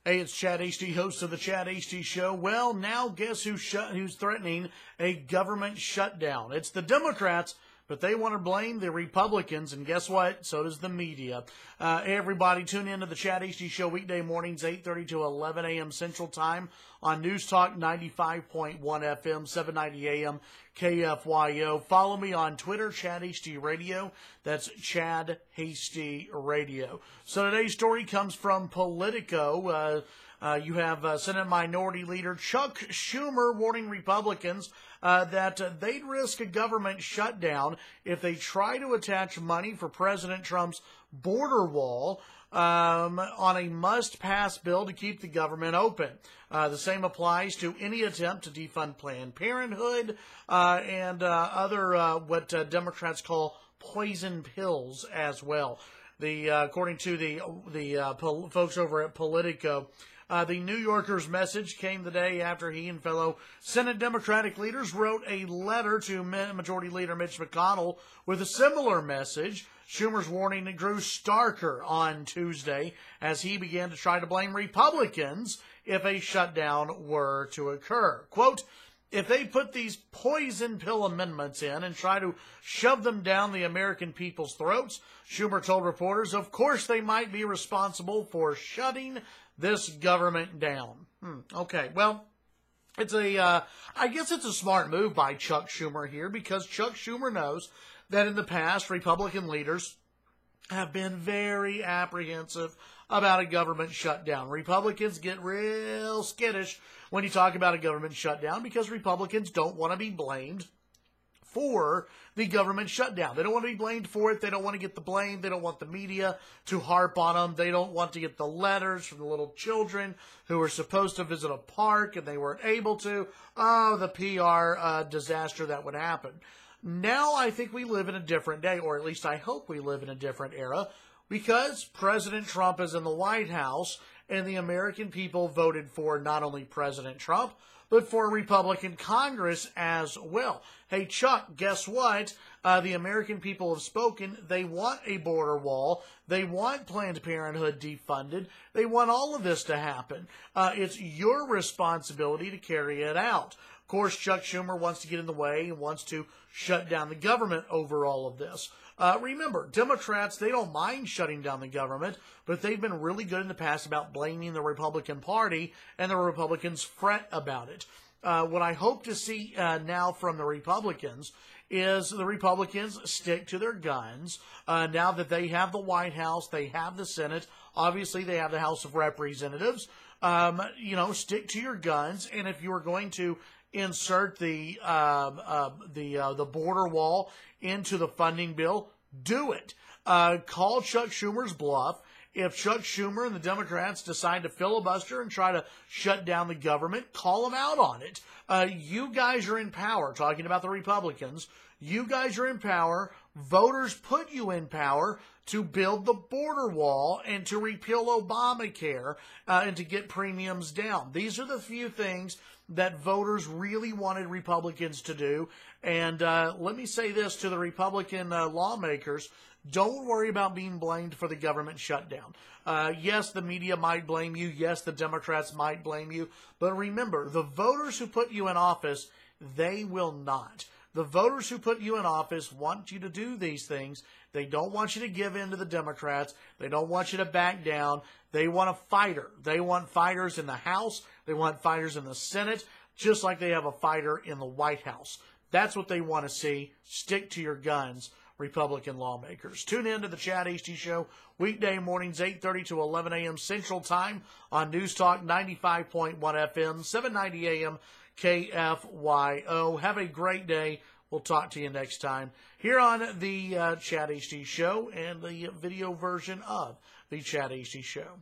Hey, it's Chad Hasty, host of the Chad Hasty Show. Well, now guess who's threatening a government shutdown? It's the Democrats, but they want to blame the Republicans, and guess what? So does the media. Hey, everybody, tune in to the Chad Hasty Show weekday mornings, 8:30 to 11 a.m. Central Time on News Talk 95.1 FM, 790 a.m. KFYO. Follow me on Twitter, Chad Hasty Radio. That's Chad Hasty Radio. So today's story comes from Politico. You have Senate Minority Leader Chuck Schumer warning Republicans that they'd risk a government shutdown if they try to attach money for President Trump's border wall on a must-pass bill to keep the government open. The same applies to any attempt to defund Planned Parenthood and other what Democrats call poison pills as well. According to the folks over at Politico, the New Yorker's message came the day after he and fellow Senate Democratic leaders wrote a letter to Majority Leader Mitch McConnell with a similar message. Schumer's warning grew starker on Tuesday as he began to try to blame Republicans if a shutdown were to occur. Quote, if they put these poison pill amendments in and try to shove them down the American people's throats, Schumer told reporters, of course they might be responsible for shutting this government down. Okay, well, I guess it's a smart move by Chuck Schumer here, because Chuck Schumer knows that in the past, Republican leaders have been very apprehensive about a government shutdown. Republicans get real skittish when you talk about a government shutdown because Republicans don't want to be blamed for the government shutdown. They don't want to be blamed for it. They don't want to get the blame. They don't want the media to harp on them. They don't want to get the letters from the little children who were supposed to visit a park and they weren't able to. Oh, the PR disaster that would happen. Now I think we live in a different day, or at least I hope we live in a different era, because President Trump is in the White House and the American people voted for not only President Trump, but for a Republican Congress as well. Hey, Chuck, guess what? The American people have spoken. They want a border wall. They want Planned Parenthood defunded. They want all of this to happen. It's your responsibility to carry it out. Of course, Chuck Schumer wants to get in the way and wants to shut down the government over all of this. Remember, Democrats, they don't mind shutting down the government, but they've been really good in the past about blaming the Republican Party, and the Republicans fret about it. What I hope to see now from the Republicans is the Republicans stick to their guns. Now that they have the White House, they have the Senate, obviously they have the House of Representatives. Stick to your guns, and if you are going to insert the border wall into the funding bill, do it. Call Chuck Schumer's bluff. If Chuck Schumer and the Democrats decide to filibuster and try to shut down the government, call them out on it. You guys are in power, talking about the Republicans. You guys are in power. Voters put you in power to build the border wall and to repeal Obamacare and to get premiums down. These are the few things that voters really wanted Republicans to do. And let me say this to the Republican lawmakers. Don't worry about being blamed for the government shutdown. Yes, the media might blame you. Yes, the Democrats might blame you. But remember, the voters who put you in office, they will not. The voters who put you in office want you to do these things. They don't want you to give in to the Democrats. They don't want you to back down. They want a fighter. They want fighters in the House. They want fighters in the Senate, just like they have a fighter in the White House. That's what they want to see. Stick to your guns, Republican lawmakers. Tune in to the Chad Hasty Show weekday mornings, 8:30 to 11 a.m. Central Time on News Talk 95.1 FM, 790 a.m. KFYO. Have a great day. We'll talk to you next time here on the Chad Hasty Show and the video version of the Chad Hasty Show.